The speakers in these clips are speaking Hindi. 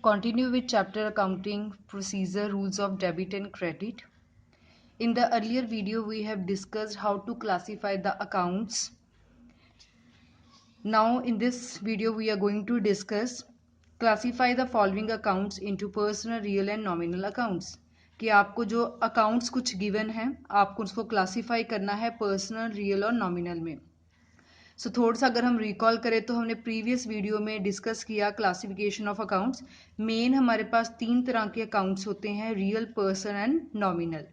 Continue with chapter accounting procedure, rules of debit and credit. In the earlier video we have discussed how to classify the accounts. Now in this video we are going to discuss classify the following accounts into personal, real and nominal accounts. कि आपको जो accounts कुछ given है आपको उसको classify करना है personal, real और nominal में. सो थोड़ा सा अगर हम रिकॉल करें तो हमने प्रीवियस वीडियो में डिस्कस किया क्लासिफिकेशन ऑफ अकाउंट्स. मेन हमारे पास 3 तरह के अकाउंट्स होते हैं, real, person and nominal.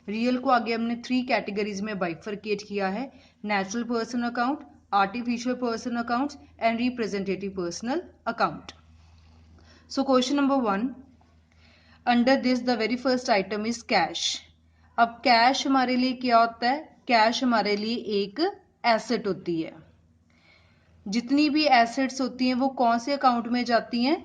Real को आगे हमने 3 कैटेगरीज में बाइफरकेट किया है, natural person account, artificial person accounts and representative personal account. So question number 1, under this the very first item is cash. अब कैश हमारे लिए क्या होता है? कैश हमारे लिए एक एसेट होती है. जितनी भी एसेट्स होती हैं वो कौन से अकाउंट में जाती हैं?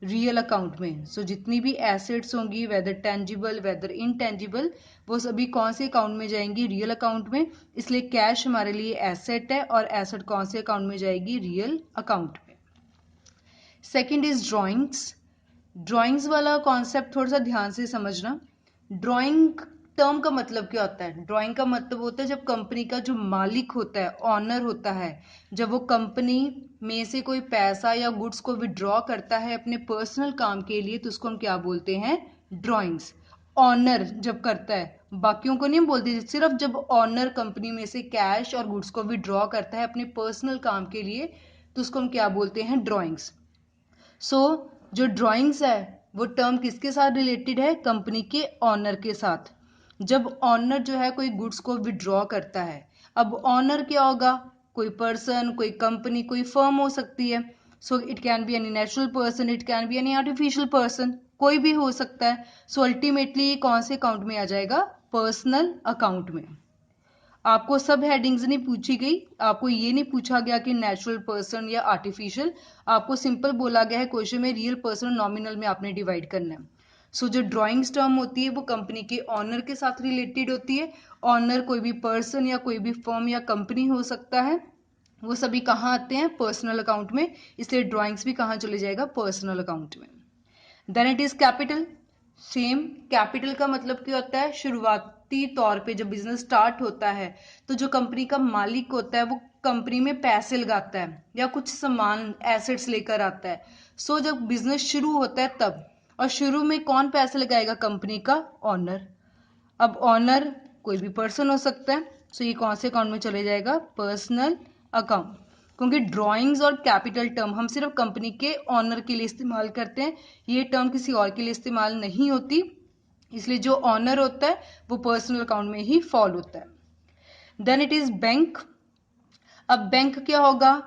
रियल अकाउंट में. सो जितनी भी एसेट्स होंगी, वेदर टेंजिबल वेदर इनटेंजिबल, वो सभी कौन से अकाउंट में जाएंगी? रियल अकाउंट में. इसलिए कैश हमारे लिए एसेट है और एसेट कौन से अकाउंट में जाएगी? रियल अकाउंट में. Second is drawings. ड्रॉइंग्स वाला कॉन्सेप्ट थोड़ा सा ध्यान से समझना. ड्रॉइंग टर्म का मतलब क्या होता है? ड्रॉइंग का मतलब होता है जब कंपनी का जो मालिक होता है, ऑनर होता है, जब वो कंपनी में से कोई पैसा या गुड्स को विड्रॉ करता है अपने पर्सनल काम के लिए तो उसको हम क्या बोलते हैं? ड्रॉइंग्स. ऑनर जब करता है, बाकियों को नहीं हम बोलते, सिर्फ जब ऑनर कंपनी में से कैश और गुड्स को विड्रॉ करता है अपने पर्सनल काम के लिए तो उसको हम क्या बोलते हैं? ड्रॉइंग्स. सो जो ड्रॉइंग्स है वो टर्म किसके साथ रिलेटेड है? कंपनी के ऑनर के साथ. जब ऑनर जो है कोई गुड्स को विड्रॉ करता है, अब ऑनर क्या होगा? कोई पर्सन, कोई कंपनी, कोई फर्म हो सकती है. So it can be any natural person, it can be any artificial person, कोई भी हो सकता है. सो अल्टीमेटली ये कौन से अकाउंट में आ जाएगा? पर्सनल अकाउंट में. आपको सब हेडिंग्स नहीं पूछी गई, आपको ये नहीं पूछा गया कि नेचुरल पर्सन या आर्टिफिशियल. आपको सिंपल बोला गया है क्वेश्चन में रियल, पर्सन और नॉमिनल में आपने डिवाइड करना है. सो जो ड्राइंग्स टर्म होती है वो कंपनी के ऑनर के साथ रिलेटेड होती है. ऑनर कोई भी पर्सन या कोई भी फर्म या कंपनी हो सकता है. वो सभी कहाँ आते हैं? पर्सनल अकाउंट में. इसलिए ड्राइंग्स भी कहाँ चले जाएगा? पर्सनल अकाउंट में. Then it is capital. Same. Capital का मतलब क्या होता है? शुरुआती तौर पे जब बिजनेस स्टार्ट होता है तो जो कंपनी का मालिक होता है वो कंपनी में पैसे लगाता है या कुछ सामान एसेट्स लेकर आता है. सो जब बिजनेस शुरू होता है तब, और शुरू में कौन पैसे लगाएगा? कंपनी का ऑनर. अब ऑनर कोई भी पर्सन हो सकता है. सो ये कौन से अकाउंट में चले जाएगा? Personal account. क्योंकि ड्राइंग्स और कैपिटल टर्म हम सिर्फ कंपनी के ऑनर के लिए इस्तेमाल करते हैं, ये टर्म किसी और के लिए इस्तेमाल नहीं होती. इसलिए जो ऑनर होता है वो पर्सनल अकाउंट में ही फॉल होता है. Then it is bank. अब बैंक क्या होगा?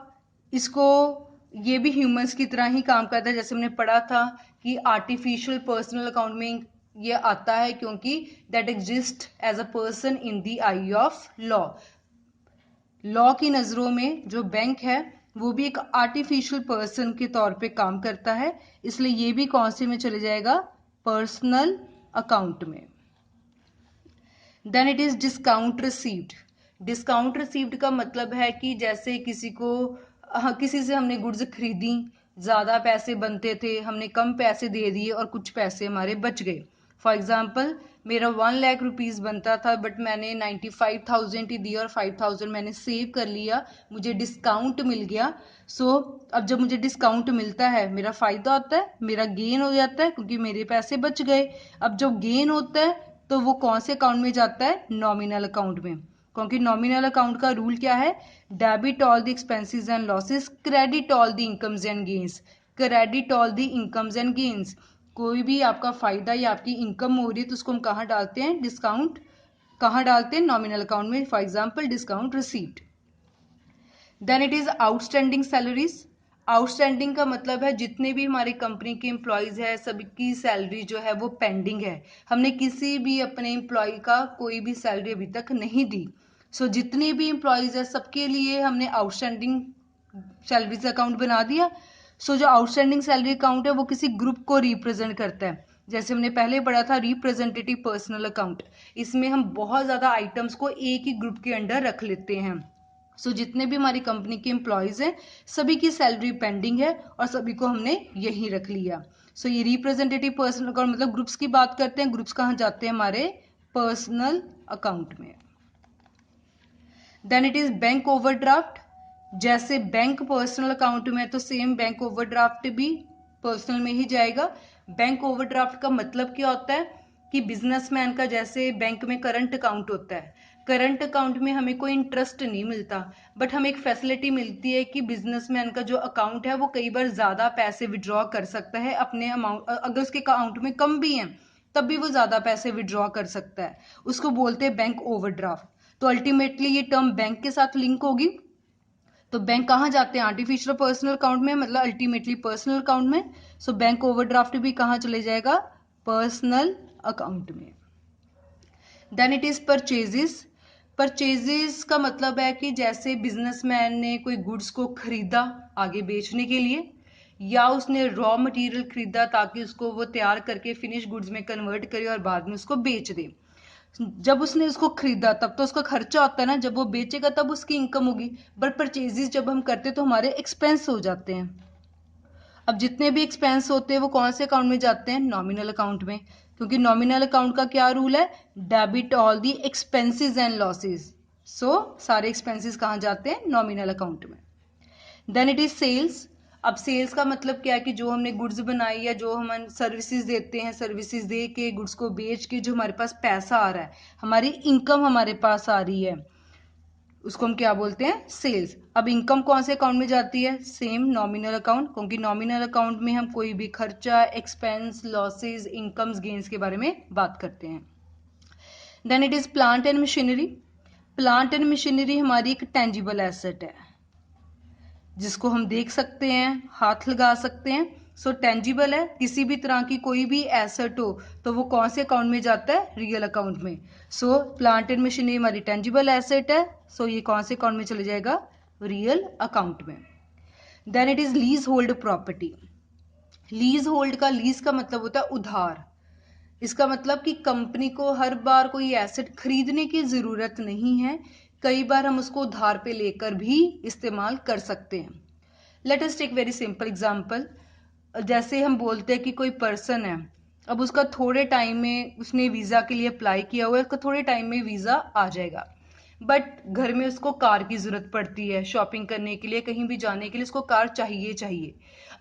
इसको ये भी ह्यूमंस की तरह ही काम करता है. जैसे हमने पढ़ा था कि आर्टिफिशियल पर्सनल अकाउंट में ये आता है क्योंकि that exist as a person in the eye of law. Law की नज़रों में जो बैंक है वो भी एक आर्टिफिशियल पर्सन के तौर पे काम करता है. इसलिए ये भी कौन से में चले जाएगा? पर्सनल अकाउंट में. Then it is discount received. Discount received का मतलब है कि जैसे किसी को किसी से हमने गुड्स खरीदी, ज़्यादा पैसे बनते थे, हमने कम पैसे दे दिए और कुछ पैसे हमारे बच गए. फॉर एग्जाम्पल मेरा 1 लाख रुपीज़ बनता था बट मैंने 95,000 ही दिया और 5,000 मैंने सेव कर लिया, मुझे डिस्काउंट मिल गया. सो अब जब मुझे डिस्काउंट मिलता है मेरा फ़ायदा होता है, मेरा गेन हो जाता है क्योंकि मेरे पैसे बच गए. अब जब गेन होता है तो वो कौन से अकाउंट में जाता है? नॉमिनल अकाउंट में. क्योंकि नॉमिनल अकाउंट का रूल क्या है? Debit all the expenses and losses, credit all the incomes and gains. Credit all the incomes and gains. कोई भी आपका फायदा या आपकी इनकम हो रही है तो उसको हम कहाँ डालते हैं? डिस्काउंट. कहाँ डालते हैं? नॉमिनल अकाउंट में. For example discount received. Then it is outstanding salaries. Outstanding का मतलब है जितने भी हमारी कंपनी के एम्प्लॉयज़ है सबकी सैलरी जो है वो पेंडिंग है, हमने किसी भी अपने एम्प्लॉय का कोई भी सैलरी अभी तक नहीं दी. सो जितने भी एम्प्लॉयज़ है सबके लिए हमने आउटस्टैंडिंग सैलरीज अकाउंट बना दिया. सो जो आउटस्टैंडिंग सैलरी अकाउंट है वो किसी ग्रुप को रिप्रेजेंट करता है. जैसे हमने पहले पढ़ा था रिप्रेजेंटेटिव पर्सनल अकाउंट, इसमें हम बहुत ज़्यादा आइटम्स को एक ही ग्रुप के अंडर रख लेते हैं. सो जितने भी हमारी कंपनी के एम्प्लॉयज हैं सभी की सैलरी पेंडिंग है और सभी को हमने यहीं रख लिया। सो ये रिप्रेजेंटेटिव पर्सनल अकाउंट मतलब ग्रुप्स की बात करते हैं। ग्रुप्स कहाँ जाते हैं? हमारे पर्सनल अकाउंट में। Then it is bank overdraft. जैसे बैंक पर्सनल अकाउंट में तो सेम बैंक ओवरड्राफ्ट भी पर्सनल में ही जाएगा। बैंक ओवरड्राफ्ट का मतलब क्या होता है कि बिजनेसमैन का जैसे बैंक में करंट अकाउंट होता है, करंट अकाउंट में हमें कोई इंटरेस्ट नहीं मिलता, बट हमें एक फैसिलिटी मिलती है कि बिजनेसमैन का जो अकाउंट है वो कई बार ज्यादा पैसे विड्रॉ कर सकता है अपने अमाउंट, अगर उसके अकाउंट में कम भी है तब भी वो ज्यादा पैसे विड्रॉ कर सकता है, उसको बोलते हैं बैंक ओवरड्राफ्ट। तो अल्टीमेटली ये टर्म बैंक के साथ लिंक होगी। तो बैंक कहाँ जाते हैं? आर्टिफिशियल पर्सनल अकाउंट में, मतलब अल्टीमेटली पर्सनल अकाउंट में। सो बैंक ओवरड्राफ्ट भी कहाँ चले जाएगा? पर्सनल अकाउंट में। Then it is purchases. Purchases का मतलब है कि जैसे बिजनेसमैन ने कोई गुड्स को खरीदा आगे बेचने के लिए, या उसने रॉ मटेरियल खरीदा ताकि उसको वो तैयार करके फिनिश गुड्स में कन्वर्ट करे और बाद में उसको बेच दे। जब उसने उसको खरीदा तब तो उसका खर्चा होता है ना, जब वो बेचेगा तब उसकी इनकम होगी। बट परचेजेस जब हम करते तो हमारे एक्सपेंस हो जाते हैं। अब जितने भी एक्सपेंस होते हैं वो कौन से अकाउंट में जाते हैं? नॉमिनल अकाउंट में, क्योंकि नॉमिनल अकाउंट का क्या रूल है? Debit all the expenses and losses. So सारे एक्सपेंसेस कहाँ जाते हैं? नॉमिनल अकाउंट में। Then it is sales. अब सेल्स का मतलब क्या है कि जो हमने गुड्स बनाई या जो हम सर्विसेज देते हैं, सर्विसेज दे के गुड्स को बेच के जो हमारे पास पैसा आ रहा है, हमारी इनकम हमारे पास आ रही है, उसको हम क्या बोलते हैं? सेल्स। अब इनकम कौन से अकाउंट में जाती है? सेम नॉमिनल अकाउंट, क्योंकि नॉमिनल अकाउंट में हम कोई भी खर्चा, एक्सपेंस, लॉसेज, इनकम्स, गेन्स के बारे में बात करते हैं। Then it is plant and machinery. Plant and machinery हमारी एक टेंजिबल एसेट है जिसको हम देख सकते हैं, हाथ लगा सकते हैं। सो टेंजिबल है, किसी भी तरह की कोई भी एसेट हो तो वो कौन से अकाउंट में जाता है? रियल अकाउंट में। सो प्लांट एंड मशीनरी हमारी टेंजिबल एसेट है, सो ये कौन से अकाउंट में चले जाएगा? रियल अकाउंट में। Then it is lease hold property. Lease hold का, लीज का मतलब होता है उधार। इसका मतलब कि कंपनी को हर बार कोई एसेट खरीदने की जरूरत नहीं है, कई बार हम उसको उधार पे लेकर भी इस्तेमाल कर सकते हैं। Let us take very simple example. जैसे हम बोलते हैं कि कोई पर्सन है, अब उसका थोड़े टाइम में उसने वीजा के लिए अप्लाई किया हुआ है, उसका थोड़े टाइम में वीजा आ जाएगा, बट घर में उसको कार की जरूरत पड़ती है, शॉपिंग करने के लिए, कहीं भी जाने के लिए उसको कार चाहिए चाहिए।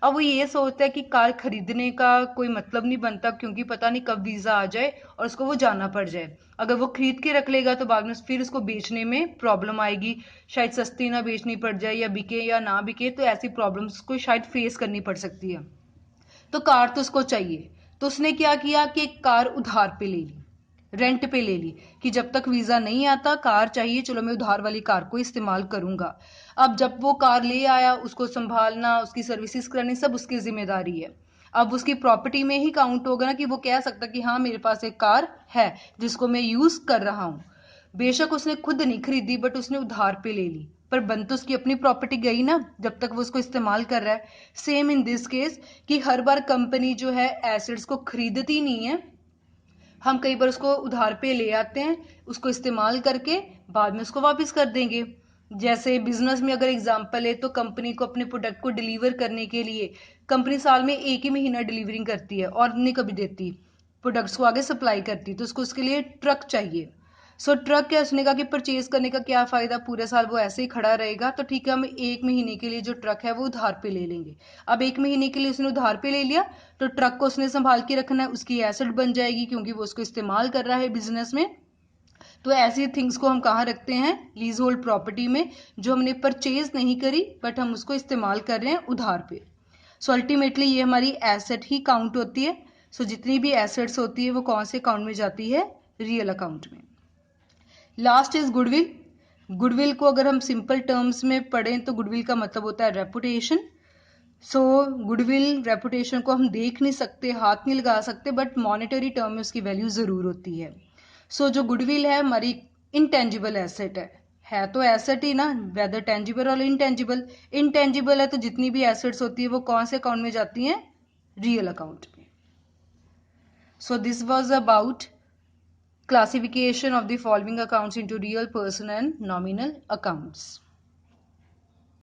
अब वो ये सोचता है कि कार खरीदने का कोई मतलब नहीं बनता क्योंकि पता नहीं कब वीजा आ जाए और उसको वो जाना पड़ जाए। अगर वो खरीद के रख लेगा तो बाद में फिर उसको बेचने में प्रॉब्लम आएगी, शायद सस्ती ना बेचनी पड़ जाए या बिके या ना बिके, तो ऐसी प्रॉब्लम्स को शायद फेस करनी पड़ सकती है। तो कार तो उसको चाहिए, तो उसने क्या किया कि एक कार उधार पे ले ली, रेंट पे ले ली, कि जब तक वीजा नहीं आता कार चाहिए, चलो मैं उधार वाली कार को इस्तेमाल करूंगा। अब जब वो कार ले आया, उसको संभालना, उसकी सर्विसेज करनी सब उसकी जिम्मेदारी है। अब उसकी प्रॉपर्टी में ही काउंट होगा ना कि वो कह सकता कि हाँ मेरे पास एक कार है जिसको मैं यूज कर रहा हूं। बेशक उसने खुद नहीं खरीदी बट उसने उधार पे ले ली, पर बन तो उसकी अपनी प्रॉपर्टी गई ना जब तक वो उसको इस्तेमाल कर रहा है। सेम इन दिस केस कि हर बार कंपनी जो है एसेट्स को खरीदती नहीं है, हम कई बार उसको उधार पे ले आते हैं, उसको इस्तेमाल करके बाद में उसको वापस कर देंगे। जैसे बिजनेस में अगर एग्जांपल है तो कंपनी को अपने प्रोडक्ट को डिलीवर करने के लिए कंपनी साल में एक ही महीना डिलीवरिंग करती है और नहीं कभी देती, प्रोडक्ट्स को आगे सप्लाई करती, तो उसको उसके लिए ट्रक चाहिए। सो ट्रक क्या, उसने कहा कि परचेज करने का क्या फायदा, पूरे साल वो ऐसे ही खड़ा रहेगा, तो ठीक है हम एक महीने के लिए जो ट्रक है वो उधार पे ले लेंगे। अब एक महीने के लिए उसने उधार पे ले लिया तो ट्रक को उसने संभाल के रखना है, उसकी एसेट बन जाएगी क्योंकि वो उसको इस्तेमाल कर रहा है बिजनेस में। तो ऐसी थिंग्स को हम कहाँ रखते हैं? लीज होल्ड प्रॉपर्टी में, जो हमने परचेज नहीं करी बट हम उसको इस्तेमाल कर रहे हैं उधार पे। सो अल्टीमेटली ये हमारी एसेट ही काउंट होती है। सो जितनी भी एसेट्स होती है वो कौन से अकाउंट में जाती है? रियल अकाउंट में। Last is goodwill. गुडविल को अगर हम सिंपल टर्म्स में पढ़ें तो गुडविल का मतलब होता है रेपुटेशन। सो गुडविल, रेपुटेशन को हम देख नहीं सकते, हाथ नहीं लगा सकते, बट मॉनेटरी टर्म में उसकी वैल्यू जरूर होती है। सो जो गुडविल है हमारी इनटेंजिबल एसेट है तो एसेट ही ना, वेदर टेंजिबल और इनटेंजिबल। इनटेंजिबल है तो जितनी भी एसेट्स होती है वो कौन से अकाउंट में जाती हैं? रियल अकाउंट में। So this was about classification of the following accounts into real, person and nominal accounts.